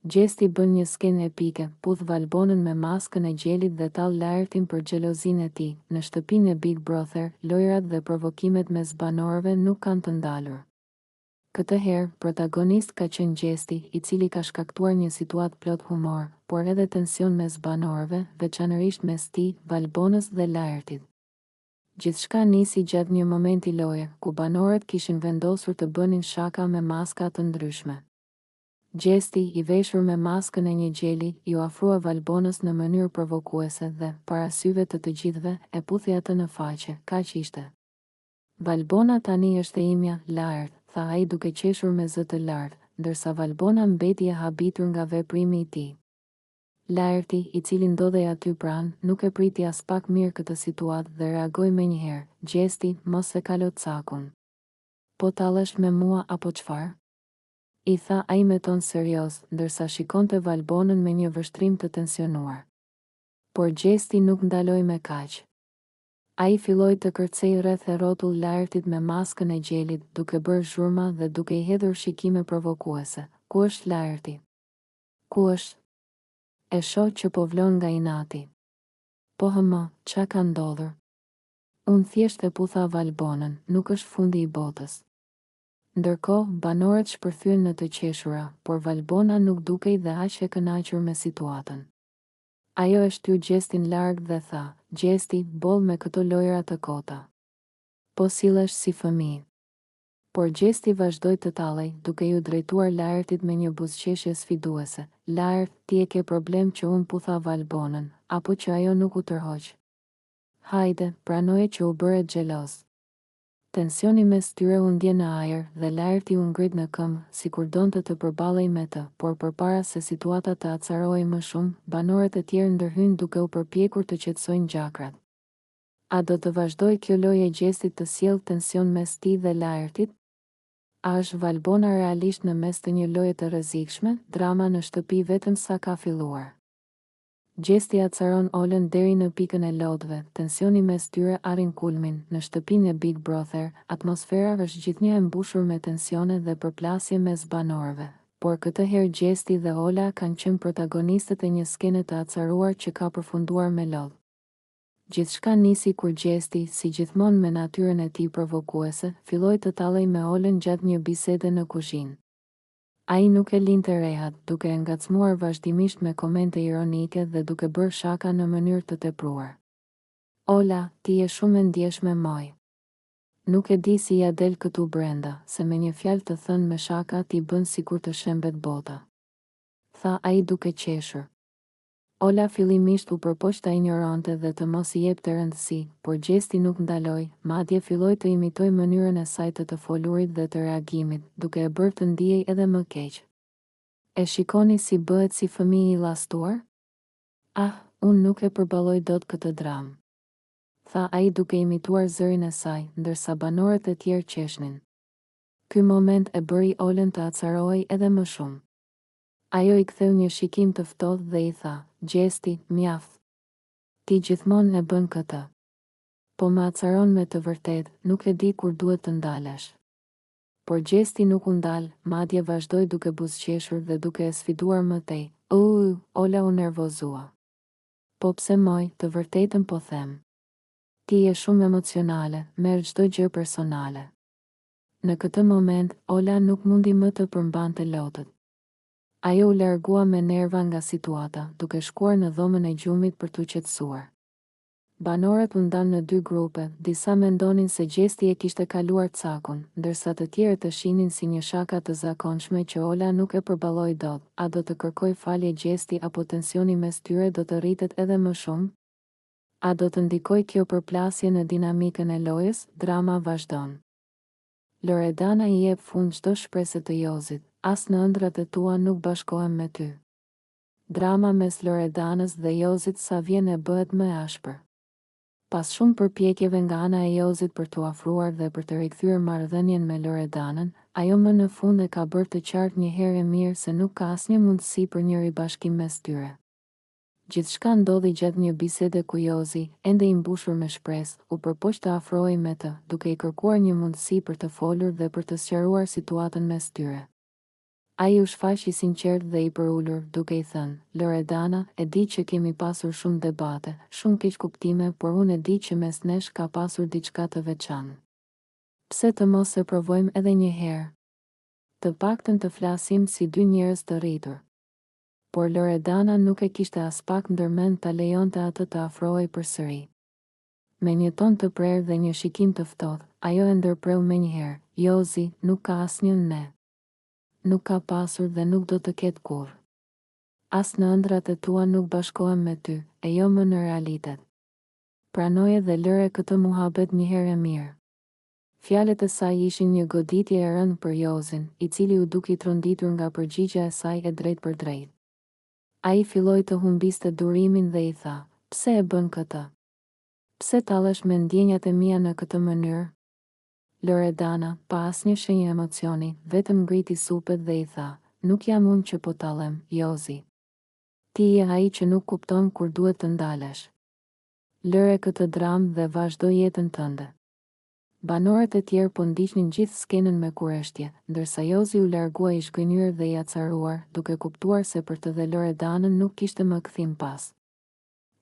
Gjesti bën një skenë epike, pudh Valbonën me maskën e gjelit dhe tall Laertin për xhelozinë e tij. Në shtëpinë e Big Brother, lojrat dhe provokimet mes banorëve nuk kanë të ndalur. Këtë herë, protagonist ka qenë Gjesti, i cili ka shkaktuar një situatë plot humor, por edhe tension mes banorëve, veçanërisht mes tij, Valbonës dhe Laertit. Gjithçka nisi gjatë një momenti loje, ku banorët kishin vendosur të bënin shaka me maska të ndryshme. Gjesti, i veshur me maskën e një gjeli, ju afrua Valbonës në mënyrë provokuese dhe, para syve të të gjithëve, e puthi atë në faqe, kaq ishte. Valbona tani është e imja, Laert, tha ai duke qeshur me zë të lartë, ndërsa Valbona mbeti e habitur nga veprimi i tij. Laerti, i cili ndodhej aty pranë, nuk e priti as pak mirë këtë situatë dhe reagoi menjëherë: "Gjesti, mos e kalo cakun. Po tallesh me mua apo çfarë?" I tha ai me ton serioz, ndërsa shikonte Valbonën me një vështrim të tensionuar. Por Gjesti nuk ndaloi me kaq. Ai filloi të kërcej rreth e rrotull Laertit me maskën e gjelit, duke bërë zhurma dhe duke i hedhur shikime provokuese. "Ku është Laerti? Ku është? E shoh që po vlon nga inati. Po hëmë, ç'a ka ndodhur?" Unë thjesht e putha Valbonën, nuk është fundi i botës. Ndërkohë, banorët shpërthyen në të qeshura, por Valbona nuk dukej dhe aq e kënaqur me situatën. Ajo e shtyu Gjestin larg dhe tha: "Gjesti, boll me këto lojra të kota. Po sillesh si fëmijë." Por Gjesti vazhdoi të tallej, duke ju drejtuar Laertit me një buzëqeshje sfiduese. "Laert, ti e ke problem që unë putha Valbonën, apo që ajo nuk u tërhoq? Hajde, pranoje që u bëre xheloz." Tensioni mes tyre u ndje në ajër dhe Laerti u ngrit në këmbë, sikur donte të përballej me të, por përpara se situata të acarohej më shumë, banorët e tjerë ndërhyn duke u përpjekur të qetësojnë gjakrat. A do të vazhdoj kjo lojë e Gjestit të sjellë tension mes tij dhe Laertit? A është Valbona realisht në mes të një loje të rrezikshme? Drama në shtëpi vetëm sa ka filluar. Gjesti acaron Olën deri në pikën e lodhëve, tensioni mes tyre arrin kulmin. Në shtëpinë e Big Brother, atmosfera është gjithnjë e mbushur me tensione dhe përplasje mes banorëve. Por këtë herë Gjesti dhe Ola kanë qenë protagonistët e një skene të acaruar që ka përfunduar me lodhë. Gjithçka nisi kur Gjesti, si gjithmonë me natyrën e tij provokuese, filloi të tallej me Olën gjatë një bisede në kuzhinë. Ai nuk e linte rehat, duke e ngacmuar vazhdimisht me komente ironike dhe duke bërë shaka në mënyrë të tepruar. "Ola, ti je shumë e ndjeshme moj. Nuk e di si ja del këtu brenda, se me një fjalë të thënë me shaka ti bën sikur të shembet bota," tha ai duke qeshur. Ola fillimisht u përpoq ta injoronte dhe të mos I jepte rëndësi, por Gjesti nuk ndaloi, madje filloi të imitoj mënyrën e saj të folurit dhe të reagimit, duke e bërë të ndihej edhe më keq. "E shikoni si bëhet si fëmijë I llastuar? Ah, unë nuk e përballoj dot këtë dramë," tha ai duke imituar zërin e saj, ndërsa banorët e tjerë qeshnin. Ky moment e bëri Olën të acarohej edhe më shumë. Ajo I ktheu një shikim të ftohtë dhe I tha: "Gjesti, mjaft. Ti gjithmonë e bën këtë. Po më acaron me të vërtetë, nuk e di kur duhet të ndalesh." Por Gjesti nuk u ndal, madje vazhdoi duke buzëqeshur dhe duke e sfiduar më tej. Ola u nervozua. "Po pse moj, të vërtetën po them. Ti je shumë emocionale, merr çdo gjë personale." Në këtë moment, Ola nuk mundi më të përmbante lotët. Ajo u largua me nerva nga situata, duke shkuar në dhomën e gjumit për t'u qetësuar. Banorët u ndanë në dy grupe, disa mendonin se Gjesti e kishte kaluar cakun, ndërsa të tjerët të shihnin si një shaka të zakonshme që Ola nuk e përballoi dot. A do të kërkoj falje Gjesti apo tensioni mes tyre do të rritet edhe më shumë? A do të ndikoj kjo përplasje në dinamikën e lojës? Drama vazhdon. Loredana I jep fund çdo shpresë të Jozit, as në ëndrat e tua nuk bashkohem me ty. Drama mes Loredanës dhe Jozit sa vjen e bëhet më e ashpër. Pas shumë përpjekjeve nga ana e Jozit për t'u afruar dhe për të rikthyer marrëdhënien me Loredanën, ajo më në fund e ka bërë të qartë një herë e mirë se nuk ka asnjë mundësi për një ribashkim mes tyre. Gjithçka ndodhi gjatë një bisede ku Jozi, ende I mbushur me shpresë, u përpoq të afrohej me të, duke I kërkuar një mundësi për të folur dhe për të sqaruar situatën mes tyre. Ai u shfaq i sinqert dhe i përullur, duke i thënë: Loredana, e di që kemi pasur shumë debate, shumë keq kuptime, por unë e di që mes nesh ka pasur diçka të veçantë. Pse të mos e provojmë edhe një herë? Të paktën të flasim si dy njerëz të rritur. Por Loredana nuk e kishte as pak ndërmend ta lejonte atë të afrohej përsëri. Me një ton të prerë dhe një shikim të ftohtë, ajo e ndërpreu menjëherë: Jozi, nuk ka asnjë ne. Nuk ka pasur dhe nuk do të ketë kurrë. As në ëndrat e tua nuk bashkohem me ty, e jo më në realitet. Pranoje dhe lëre këtë muhabet një herë e mirë. Fjalët e saj ishin një goditje e rëndë për Jozin, i cili u duki tronditur nga përgjigjja e saj e drejt për drejt. Ai filloi të humbiste durimin dhe i tha: Pse e bën këtë? Pse tallesh me ndjenjat e mia në këtë mënyrë? Loredana, pa asnjë shenjë emocioni, vetëm ngriti supet dhe i tha: Nuk jam unë që po tallem, Jozi. Ti je ai që nuk kupton kur duhet të ndalesh. Lëre këtë dramë dhe vazhdo jetën tënde. Banorët e tjerë po ndiqnin gjithë skenën me kureshtje, ndërsa Jozi u largua i zhgënjur dhe i acaruar, duke kuptuar se për të dhe Loredanën nuk kishte më kthim pas.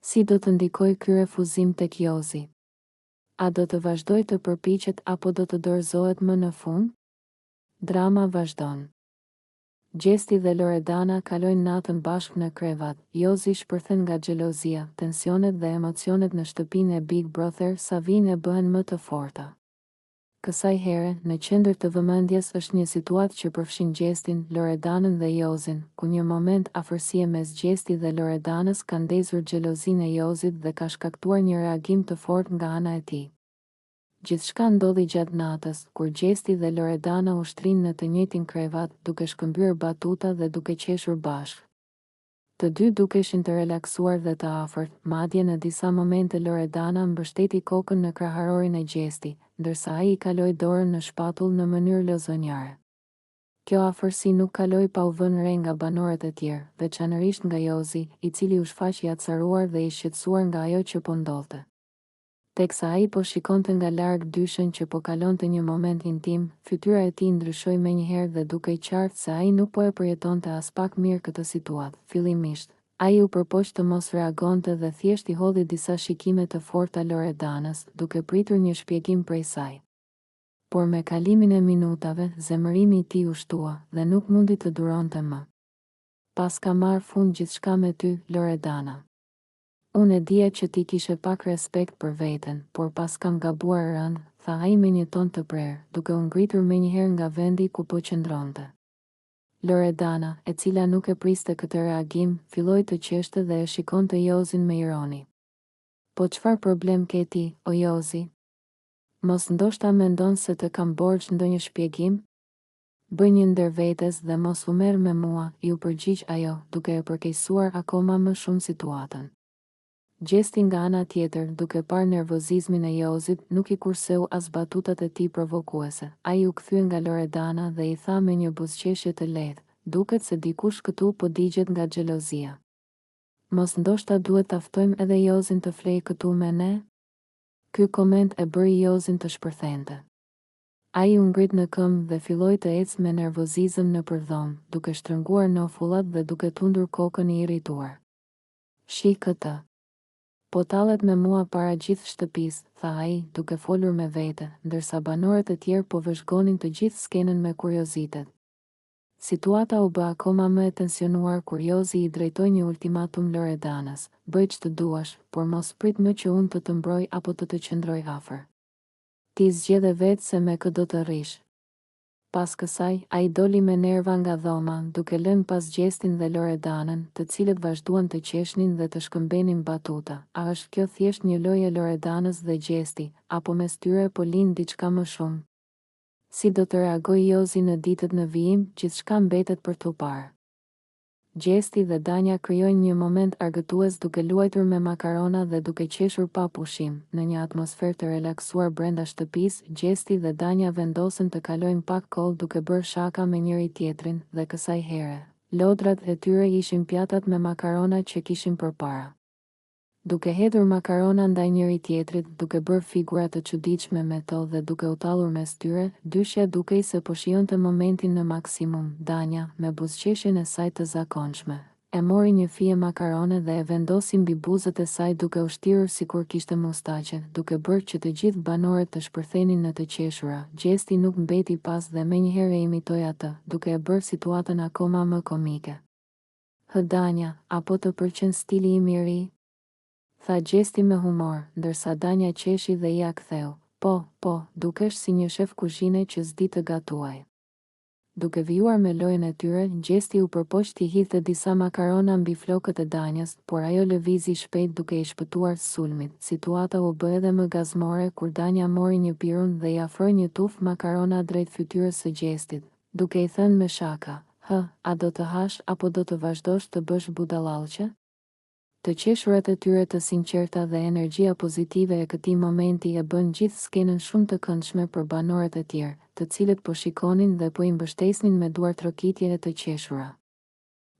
Si do të ndikoj ky refuzim tek Jozi? A do të vazhdoj të përpiqet apo do të dorëzohet më në fund? Drama vazhdon. Gjesti dhe Loredana kalojnë natën bashkë në krevat. Jozi shpërthen nga xhelozia, tensionet dhe emocionet në shtëpinë e Big Brother sa vinë e bëhen më të forta. Kësaj here, në qendër të vëmendjes është një situatë që përfshin Gjestin, Loredanën dhe Jozin, ku një moment afërsie mes Gjesti dhe Loredanës ka ndezur xhelozinë e Jozit dhe ka shkaktuar një reagim të fortë nga ana e tij. Gjithçka ndodhi gjatë natës, kur Gjesti dhe Loredana ushtrinë në të njëjtin krevat, duke shkëmbyer batuta dhe duke qeshur bashkë. Të dy dukeshin të relaksuar dhe të afërt, madje në disa momente Loredana mbështeti kokën në kraharorin e Gjesti, ndërsa ai i kaloi dorën në shpatull në mënyrë lozonjare. Kjo afërsi nuk kaloi pa u vënë re nga banorët e tjerë, veçanërisht nga Jozi, i cili u shfaq i acaruar dhe i shqetësuar nga ajo që po ndodhte. Teksa ai po shikonte nga larg dyshën që po kalonte një moment intim, fytyra e tij ndryshoi menjëherë dhe dukej qartë se ai nuk po e përjetonte as pak mirë këtë situatë. Fillimisht, ai u përpoq të mos reagonte dhe thjesht i hodhi disa shikime të forta Loredanës, duke pritur një shpjegim prej saj. Por me kalimin e minutave, zemërimi i tij u shtua dhe nuk mundi të duronte më. Pas ka marrë fund gjithçka me ty, Loredana. Unë e dija që ti kishe pak respekt për veten, por pas kam gabuar rënd, tha ai me një ton të prerë, duke u ngritur menjëherë nga vendi ku po qëndronte. Loredana, e cila nuk e priste këtë reagim, filloi të qeshte dhe e shikonte Jozin me ironi. Po çfarë problem ke ti, o Jozi? Mos ndoshta mendon se të kam borxh ndonjë shpjegim? Bëj një ndërvetes dhe mos u merr me mua, ju përgjigj ajo, duke e përkeqësuar akoma më shumë situatën. Gjesti nga ana tjetër, duke parë nervozizmin e Jozit, nuk i kurseu as batutat e tij provokuese. Ai u kthye nga Loredana dhe i tha me një buzëqeshje të lehtë: Duket se dikush këtu po digjet nga xhelozia. Mos ndoshta duhet ta ftojmë edhe Jozin të flej këtu me ne? Ky koment e bëri Jozin të shpërthente. Ai u ngrit në këmbë dhe filloi të ecë me nervozizëm nëpër dhomë, duke shtrënguar nofullat dhe duke tundur kokën i irrituar. Shi këtë. Po tallet me mua para gjithë shtëpisë, tha ai, duke folur me vete, ndërsa banorët e tjerë po vëzhgonin të gjithë skenën me kuriozitet. Situata u bë akoma më e tensionuar kur Jozi i drejtoi një ultimatum Loredanës: Bëj ç'të duash, por mos prit më që unë të të mbroj apo të të qëndroj afër. Ti zgjedhe vetë se me kë do të rrish. Pas kësaj, ai doli me nerva nga dhoma, duke lënë pas Gjestin dhe Loredanën, të cilët vazhduan të qeshnin dhe të shkëmbenin batuta. A është kjo thjesht një lojë e Loredanës dhe Gjesti, apo mes tyre po lind diçka më shumë? Si do të reagojë Jozi në ditët në vijim, gjithçka mbetet për tu parë. Gjesti dhe Danja krijojnë një moment argëtues duke luajtur me makarona dhe duke qeshur pa pushim. Në një atmosferë të relaksuar brenda shtëpisë, Gjesti dhe Danja vendosen të kalojnë pak kohë duke bërë shaka me njëri tjetrin, dhe kësaj here, lodrat e tyre ishin pjatat me makarona që kishin përpara. duke hedhur makarona ndaj njëri tjetrit, duke bërë figura të çuditshme me to dhe duke u tallur mes tyre, dyshja dukej se po shijonte momentin në maksimum. Danja, me buzëqeshjen e saj të zakonshme, e mori një fije makarone dhe e vendosi mbi buzët e saj duke u shtirur sikur kishte mustaqe, duke bërë që të gjithë banorët të shpërthenin në të qeshura. Gjesti nuk mbeti pas dhe menjëherë e imitoi atë, duke e bërë situatën akoma më komike. Hë Danja, apo të pëlqen stili im i ri? Tha Gjesti me humor, ndërsa Danja qeshi dhe ia ktheu. Po, dukesh si një shef kuzhine që s'di të gatuaj. Duke vijuar me lojën e tyre, Gjesti u përpoq t'i hidhte disa makarona mbi flokët e Danjës, por ajo lëvizi shpejt duke i shpëtuar sulmit. Situata u bë edhe më gazmore kur Danja mori një pirun dhe i afroi një tufë makarona drejt fytyrës së Gjestit, duke i thënë me shaka: a do të hash apo do të vazhdosh të bësh budallallçe? Të qeshurat e tyre të sinqerta dhe energjia pozitive e këtij momenti e bën gjithë skenën shumë të këndshme për banorët e tjerë, të cilët po shikonin dhe po i mbështesnin me duar trokitje e të qeshura.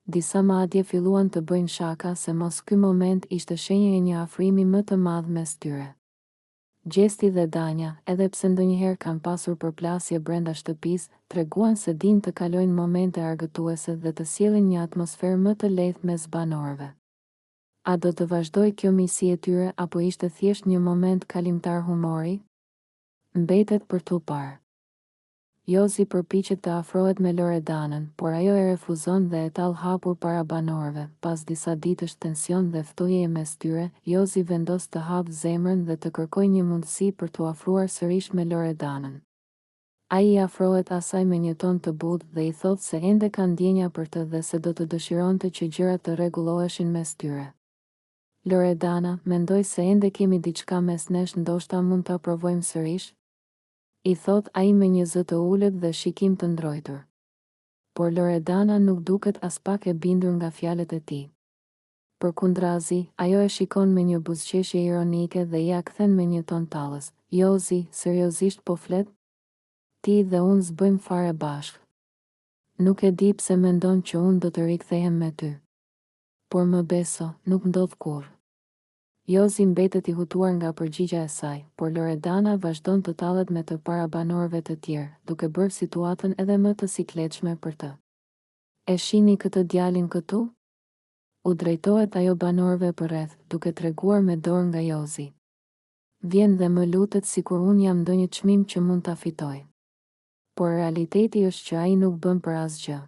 Disa madje filluan të bëjnë shaka se mos ky moment ishte shenjë e një afrimi më të madh mes tyre. Gjesti dhe Danja, edhe pse ndonjëherë kanë pasur përplasje brenda shtëpisë, treguan se dinë të kalojnë momente argëtuese dhe të sjellin një atmosferë më të lehtë mes banorëve. A do të vazhdoj kjo misi e tyre apo ishte thjesht një moment kalimtar humori? Mbetet për t'u parë. Jozi përpiqet të afrohet me Loredanën, por ajo e refuzon dhe e tall hapur para banorëve. Pas disa ditësh tension dhe ftojeje mes tyre, Jozi vendos të hapë zemrën dhe të kërkojë një mundësi për t'u afruar sërish me Loredanën. Ai i afrohet asaj me një ton të butë dhe i thotë se ende ka ndjenja për të dhe se do të dëshironte që gjërat të rregulloheshin mes tyre. Loredana, mendoj se ende kemi diçka mes nesh, ndoshta mund ta provojmë sërish? I thot ai me një zë të ulët dhe shikim të ndrojtur. Por Loredana nuk duket as pak e bindur nga fjalët e tij. Përkundrazi, ajo e shikon me një buzëqeshje ironike dhe ia kthen me një ton tallës: Jozi, seriozisht po flet? Ti dhe unë s'bëjmë fare bashkë. Nuk e di pse mendon që unë do të rikthehem me ty. Por më beso, nuk ndodh kurrë. Jozi mbetet i hutuar nga përgjigja e saj, por Loredana vazhdon të tallet me të para banorëve të tjerë, duke bërë situatën edhe më të sikletshme për të. E shihni këtë djalin këtu? U drejtohet ajo banorëve përreth, duke treguar me dorë nga Jozi. Vjen dhe më lutet sikur unë jam ndonjë çmim që mund ta fitoj. Por realiteti është që ai nuk bën për asgjë.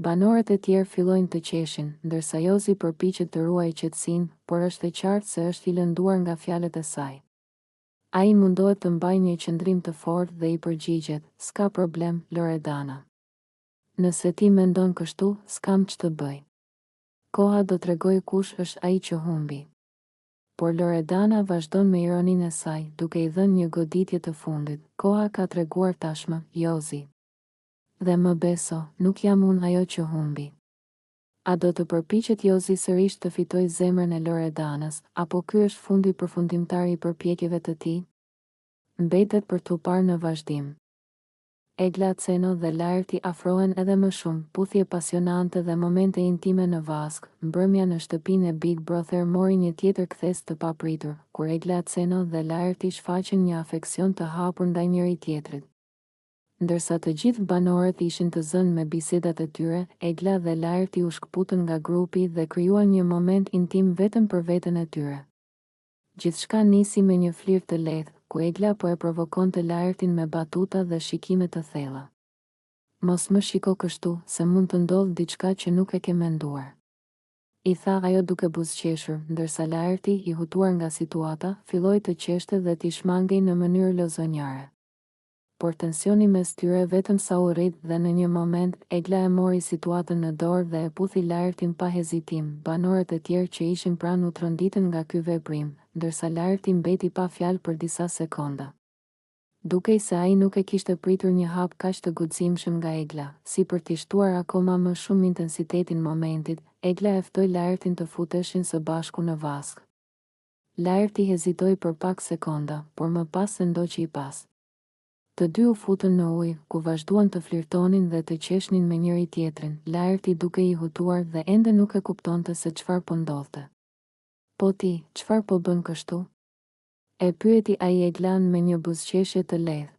Banorët e tjerë fillojnë të qeshin, ndërsa Jozi përpiqet të ruajë qetësinë, por është e qartë se është i lënduar nga fjalët e saj. Ai mundohet të mbajë një qëndrim të fortë dhe i përgjigjet: "S'ka problem, Loredana. Nëse ti mendon kështu, s'kam ç'të bëj. Koha do t'rregojë kush është ai që humbi." Por Loredana vazhdon me ironinë e saj, duke i dhënë një goditje të fundit: "Koha ka treguar tashmë, Jozi. Dhe më beso, nuk jam unë ajo që humbi." A do të përpiqet Jozi sërish të fitojë zemrën e Loredanës, apo ky është fundi përfundimtar i përpjekjeve të tij? Mbetet për t'u parë në vazhdim. Egla Ceno dhe Laerti afrohen edhe më shumë, puthje pasionante dhe momente intime në vask. Mbrëmja në shtëpinë e Big Brother mori një tjetër kthes të papritur, kur Egla Ceno dhe Laerti shfaqën një afeksion të hapur ndaj njëri tjetrit. Ndërsa të gjithë banorët ishin të zënë me bisedat e tyre, Egla dhe Laerti u shkputën nga grupi dhe krijuan një moment intim vetëm për veten e tyre. Gjithçka nisi me një flirt të lehtë, ku Egla po e provokonte Laertin me batuta dhe shikime të thella. "Mos më shiko kështu, se mund të ndodhë diçka që nuk e ke menduar," i tha ajo duke buzëqeshur, ndërsa Laerti, i hutuar nga situata, filloi të qeshte dhe t'i shmangej në mënyrë lozonjare. Por tensioni mes tyre vetëm sa u rrit dhe në një moment, Egla e mori situatën në dorë dhe e puthi Laertin pa hezitim. Banorët e tjerë që ishin pranë u tronditën nga ky veprim, ndërsa Laerti mbeti pa fjalë për disa sekonda. Dukej se ai nuk e kishte pritur një hap kaq të guximshëm nga Egla, si për t'i shtuar akoma më shumë intensitetin momentit, Egla e ftoi Laertin të futeshin së bashku në vask. Laerti hezitoi për pak sekonda, por më pas se ndoqi i pas. Të dy u futën në ujë, ku vazhduan të flirtonin dhe të qeshnin me njëri tjetrin, Laerti duke i hutuar dhe ende nuk e kuptonte se çfarë po ndodhte. Po ti, çfarë po bën kështu? E pyeti ai Eglan me një buzëqeshje të lehtë.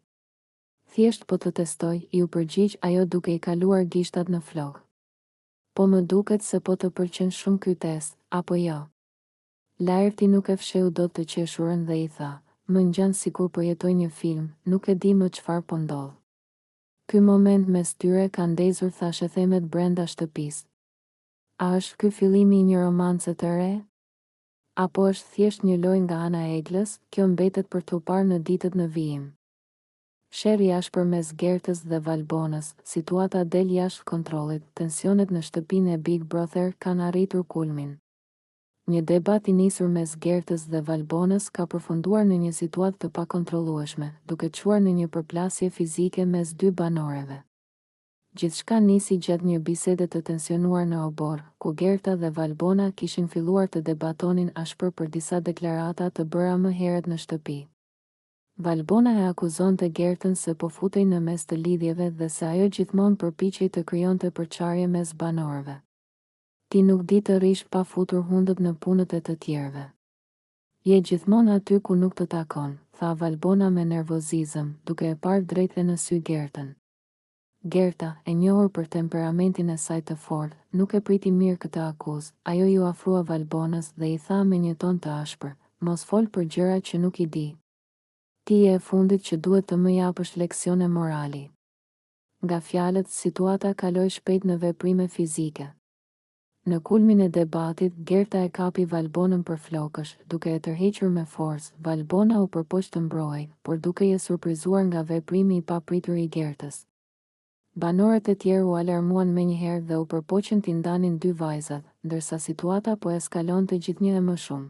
Thjesht po të testoj, iu përgjigj ajo duke I kaluar gishtat në flokë. Po më duket se po të pëlqen shumë ky test, apo jo? Laerti nuk e fsheu dot të qeshurën dhe I tha, më ngjan sikur po jetoj një film, nuk e di më çfarë po ndodh. Ky moment mes tyre ka ndezur thashethemet brenda shtëpisë. A është ky fillimi I një romance të re? Apo është thjesht një lojë nga ana e Eglës, kjo mbetet për t'u parë në ditët në vijim. Sherrri ashpër mes Gertës dhe Valbonës, situata del jashtë kontrollit, tensionet në shtëpinë e Big Brother kanë arritur kulmin. Një debat I nisur mes Gertës dhe Valbonës ka përfunduar në një situatë të pakontrollueshme, duke çuar në një përplasje fizike mes dy banoreve. Gjithçka nisi gjatë një bisede të tensionuar në obor, ku Gerta dhe Valbona kishin filluar të debatonin ashpër për disa deklarata të bëra më herët në shtëpi. Valbona e akuzonte Gertën se po futej në mes të lidhjeve dhe se ajo gjithmonë përpiqej të krijonte përçarje mes banorëve. Ti nuk di të rish pa futur hundët në punët e të tjerëve. Je gjithmonë aty ku nuk të takon, tha Valbona me nervozizëm, duke e parë drejt në sy Gertën. Gerta, e njohur për temperamentin e saj të fortë, nuk e priti mirë këtë akuzë. Ajo ju afrua Valbonës dhe I tha me një ton të ashpër, mos fol për gjëra që nuk I di. Ti je e fundit që duhet të më japësh leksione morali. Nga fjalët, situata kaloi shpejt në veprime fizike. Në kulmin e debatit, Gerta e kapi Valbonën për flokësh, duke e tërhequr me forcë. Valbona u përpoq të mbrojë, por duke je surprizuar nga veprimi I papritur I Gertës. Banorët e tjerë u alarmuan menjëherë dhe u përpoqën t'i ndanin dy vajzat, ndërsa situata po eskalonte gjithnjë e më shumë.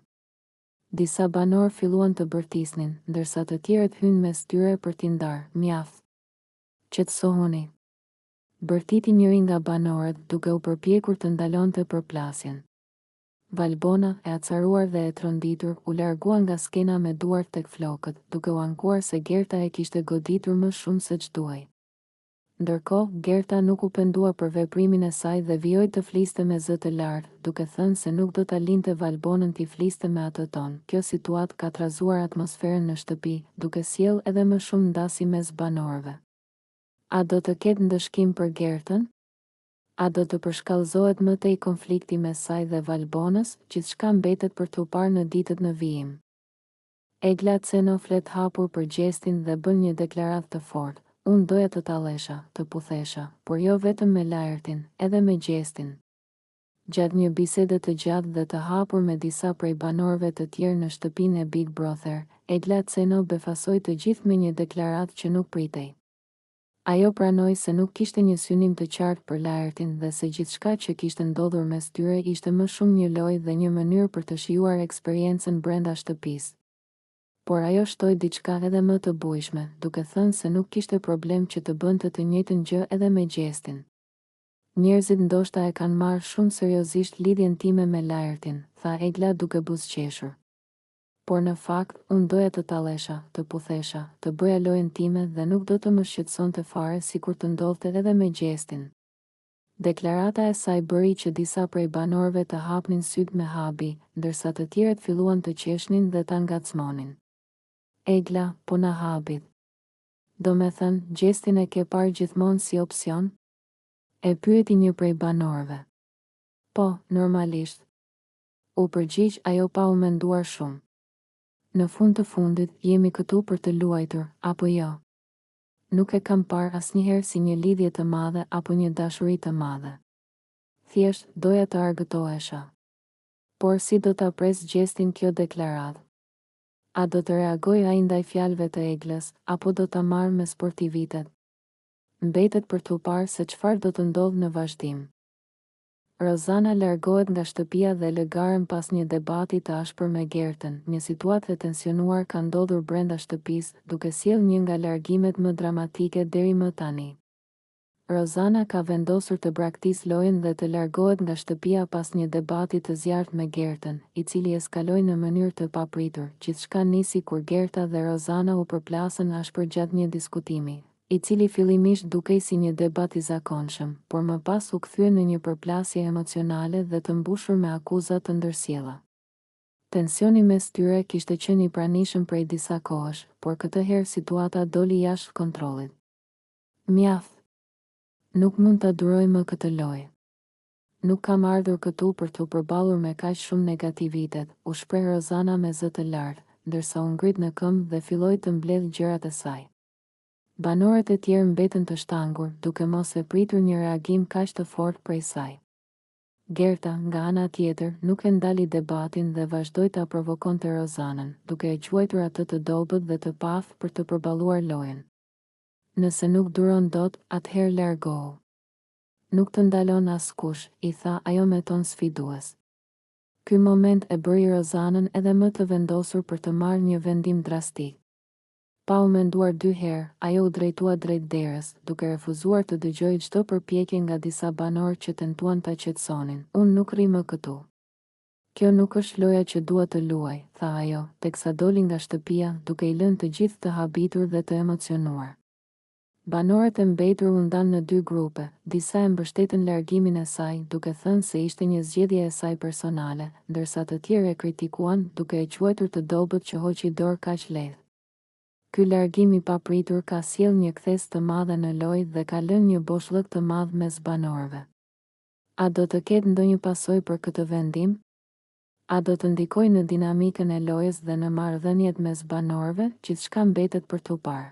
Disa banorë filluan të bërtisnin, ndërsa të tjerët hynë mes tyre për t'i ndarë. Mjaft. Qetësohuni. Bërtiti njëri nga banorët, duke u përpjekur të ndalonte përplasjen. Valbona, e acaruar dhe e tronditur, u largua nga skena me duart tek flokët, duke u ankuar se Gerta e kishte goditur më shumë se ç'duhej. Ndërkohë, Gerta nuk u pendua për veprimin e saj dhe vijoi të fliste me zë të lartë, duke thënë se nuk do ta linte Valbonën t'i fliste me atë ton. Kjo situatë ka trazuar atmosferën në shtëpi, duke sjellë edhe më shumë ndasi mes banorëve. A do të ketë ndëshkim për Gertën? A do të përshkallëzohet më tej konflikti mes saj dhe Valbonës? Gjithçka mbetet për t'u parë në ditët në vijim. Egla Ceno flet hapur për gjestin dhe bën një deklaratë të fortë. Unë doja të tallesha, të puthesha, por jo vetëm me Laertin, edhe me gjestin. Gjatë një bisede të gjatë dhe të hapur me disa prej banorëve të tjerë në shtëpinë e Big Brother, Egla Ceno befasoi të gjithë me një deklaratë që nuk pritej. Ajo pranoi se nuk kishte një synim të qartë për Laertin dhe se gjithçka që kishte ndodhur mes tyre ishte më shumë një lojë dhe një mënyrë për të shijuar eksperiencën brenda shtëpisë. Por ajo shtoi diçka edhe më të bujshme, duke thënë se nuk kishte problem që të bënte të njëjtën gjë edhe me gjestin. Njerëzit ndoshta e kanë marrë shumë seriozisht lidhjen time me Laertin, tha Egla duke buzëqeshur. Por në fakt, unë doja të tallesha, të puthesha, të bëja lojën time dhe nuk do të më shqetësonte fare sikur të ndodhte edhe me gjestin. Deklarata e saj bëri që disa prej banorëve të hapnin syt me habi, ndërsa të tjerët filluan të qeshnin dhe ta ngacmonin. Egla, po na habit. Do me thënë, gjestin e ke parë gjithmonë si opsion? E pyeti një prej banorëve. Po, normalisht. U përgjigj ajo pa u menduar shumë. Në fund të fundit, jemi këtu për të luajtur, apo jo? Nuk e kam parë asnjëherë si një lidhje të madhe apo një dashuri të madhe. Thjesht, doja të argëtohesha. Por si do ta pres gjestin kjo deklaratë? A do të reagoj ai ndaj fjalëve të Eglës, apo do ta marrë me sportivitet? Mbetet për t'u parë se çfarë do të ndodhë në vazhdim. Rozana largohet nga shtëpia dhe lë garën pas një debati të ashpër me Gertën. Një situatë e tensionuar ka ndodhur brenda shtëpisë, duke sjellë një nga largimet më dramatike deri më tani. Rozana ka vendosur të braktisë lojën dhe të largohet nga shtëpia pas një debati të zjarrt me Gertën, I cili eskaloi në mënyrë të papritur. Gjithçka nisi kur Gerta dhe Rozana u përplasën ashpër gjatë një diskutimi, I cili fillimisht dukej si një debat I zakonshëm, por më pas u kthye në një përplasje emocionale dhe të mbushur me akuza të ndërsjella. Tensioni mes tyre kishte qenë i pranishëm prej disa kohësh, por këtë herë situata doli jashtë kontrollit. Mjaft. Nuk mund ta duroj më këtë lojë. Nuk kam ardhur këtu për të përballur me kaq shumë negativitet, u shpreh Rozana me zë të lartë, ndërsa u ngrit në këmbë dhe filloi të mbledh gjërat e saj. Banorët e tjerë mbetën të shtangur, duke mos e pritur një reagim kaq të fortë prej saj. Gerta, nga ana tjetër, nuk e ndali debatin dhe vazhdoi ta provokonte Rozanën, duke e quajtur atë të dobët dhe të paftë për të përballuar lojën. Nëse nuk duron dot, atëherë largohu. Nuk të ndalon askush, i tha ajo me ton sfidues. Ky moment e bëri Rozanën edhe më të vendosur për të marrë një vendim drastik. Pa u menduar 2 herë, ajo u drejtua drejt derës, duke refuzuar të dëgjojë çdo përpjekje nga disa banorë që tentuan ta qetësonin. Unë nuk rri më këtu. Kjo nuk është loja që dua të luaj, tha ajo, teksa doli nga shtëpia, duke i lënë të gjithë të habitur dhe të emocionuar. Banorët e mbetur u ndanë në 2 grupe, disa e mbështetën largimin e saj, duke thënë se ishte një zgjedhje e saj personale, ndërsa të tjerë e kritikuan, duke e quajtur të dobët që hoqi dorë kaq lehtë. Ky largim i papritur ka sjellë një kthes të madhe në lojë dhe ka lënë një boshllëk të madh mes banorëve. A do të ketë ndonjë pasojë për këtë vendim? A do të ndikojë në dinamikën e lojës dhe në marrëdhëniet mes banorëve, gjithçka mbetet për tu parë.